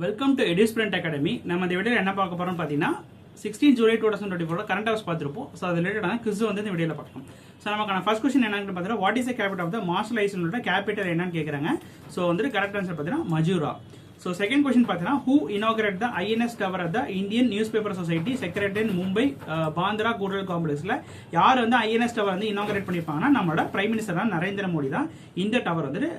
Welcome to எடிஸ்பிரண்ட் academy. நம்ம இந்த வீடியோவில் என்ன பார்க்க போறோம்னு பார்த்தீங்கன்னா 16 ஜூலை 2024 கரண்ட் ஹவுஸ் பார்த்துருப்போம். ஸோ அது ரிலேட்டடான குவிஸ் வந்து இந்த வீடியோவில் பார்க்கலாம். ஸோ நமக்கான ஃபர்ஸ்ட் கொஸ்டின் என்னன்னு பார்த்தீங்கன்னா what is the capital of the Marshall ஐலண்டோட கேபிட்டல் என்னன்னு கேட்குறாங்க. ஸோ வந்து கரெக்ட் ஆன்சர் பார்த்தீங்கன்னா மஜூரா. ஸோ செகண்ட் கொஸ்டின் பார்த்தீங்கன்னா who inaugurate the INS tower at the Indian newspaper society secretary Mumbai Bandra Kurla காம்ப்ளெக்ஸ்ல யார் வந்து ஐஎன்எஸ் டவர் வந்து இனாகரேட் பண்ணியிருப்பாங்கன்னா நம்மளோட பிரைம் மினிஸ்டர் நரேந்திர மோடி தான் இந்த டவர் வந்து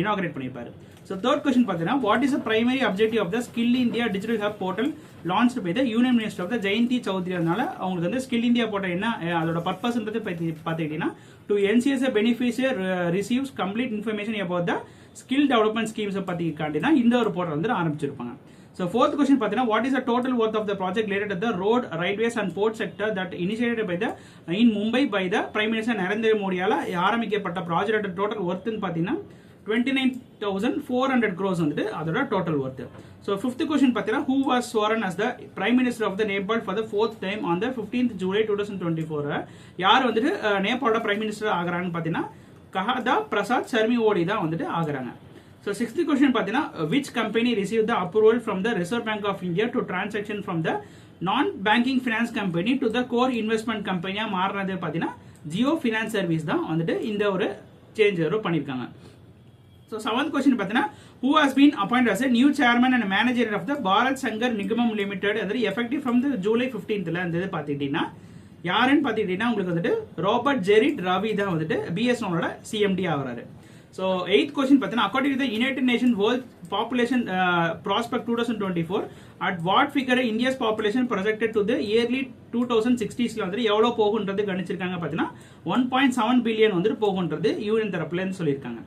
இனாகரேட் பண்ணியிருப்பாரு. ஸோ தேர்ட் கொஸ்டின் பார்த்தீங்கன்னா what is the primary objective of the skill India digital hub portal launch by the union minister of the Jayanthi Chaudhary. அதனால அவங்களுக்கு வந்து ஸ்கில் இந்தியா போர்ட்டல் என்ன அதோட பர்பஸ்ன்றது பார்த்துக்கிட்டீங்கன்னா to NCS beneficiary receives complete information about the skill development schemes பத்தி காண்டி தான் இந்த ஒரு போர்ட்டல் வந்து ஆரம்பிச்சிருப்பாங்க. So fourth question பார்த்தீங்கன்னா what is the total worth of the project related to the road, railways and port sector that initiated by the in Mumbai by the Prime Minister Narendra மோடியால ஆரம்பிக்கப்பட்ட project total ஒர்த்னு பார்த்தீங்கன்னா 29,400 crores வந்துட்டு அதோட total worth. So fifth question பார்த்தீங்கன்னா who was sworn as the Prime Minister of the Nepal for the fourth time on the 15th July 2024 யார் வந்துட்டு நேபாளோட prime minister ஆகுறாங்கன்னு பார்த்தீங்கன்னா கஹாதா பிரசாத் சர்மி ஓடி தான் வந்துட்டு ஆகுறாங்க. So sixth question பார்த்தீங்கன்னா which company received the approval from the Reserve Bank of India to transaction from the non-banking finance company to the core investment company மாறினது பார்த்தீங்கன்னா ஜியோ ஃபினான்ஸ் சர்வீஸ் தான் வந்துட்டு இந்த ஒரு சேஞ்ச் பண்ணியிருக்காங்க. So seventh question பார்த்தீங்கன்னா who has been appointed as a new chairman and manager of the Bharat Sangar Nigam Limited அது effective from the July 15th இருந்தது பார்த்துக்கிட்டீங்கன்னா யாருன்னு பார்த்துக்கிட்டீங்கன்னா உங்களுக்கு வந்துட்டு ராபர்ட் ஜெரிட் ரவி தான் வந்துட்டு பிஎஸ்என்னோட சிஎம்டி ஆகுறாரு. So eighth question பார்த்தீங்கன்னா according to the United Nations World Population Prospect 2024 at what figure India's population projected to the yearly 2060sல வந்து எவ்வளவு போகுன்றது கணிச்சிருக்காங்க பார்த்தீங்கன்னா 1.7 பில்லியன் வந்து போகுன்றது யூஎன் தரப்புலன்னு சொல்லியிருக்காங்க.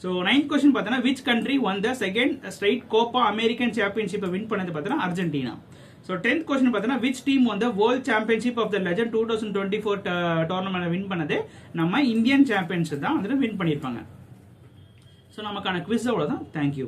So ninth question பார்த்தீங்கன்னா which country won the second straight Copa American Championship win பண்ணது பார்த்தீங்கன்னா Argentina. So 10th question பார்த்தீங்கன்னா which team won the World Championship of the Legend 2024 tournament win பண்ணது நம்ம இந்தியன் சாம்பியன்ஸ் தான் வந்து win பண்ணியிருப்பாங்க. So நமக்கான குவிஸ் அவ்வளோதான். தேங்க்யூ.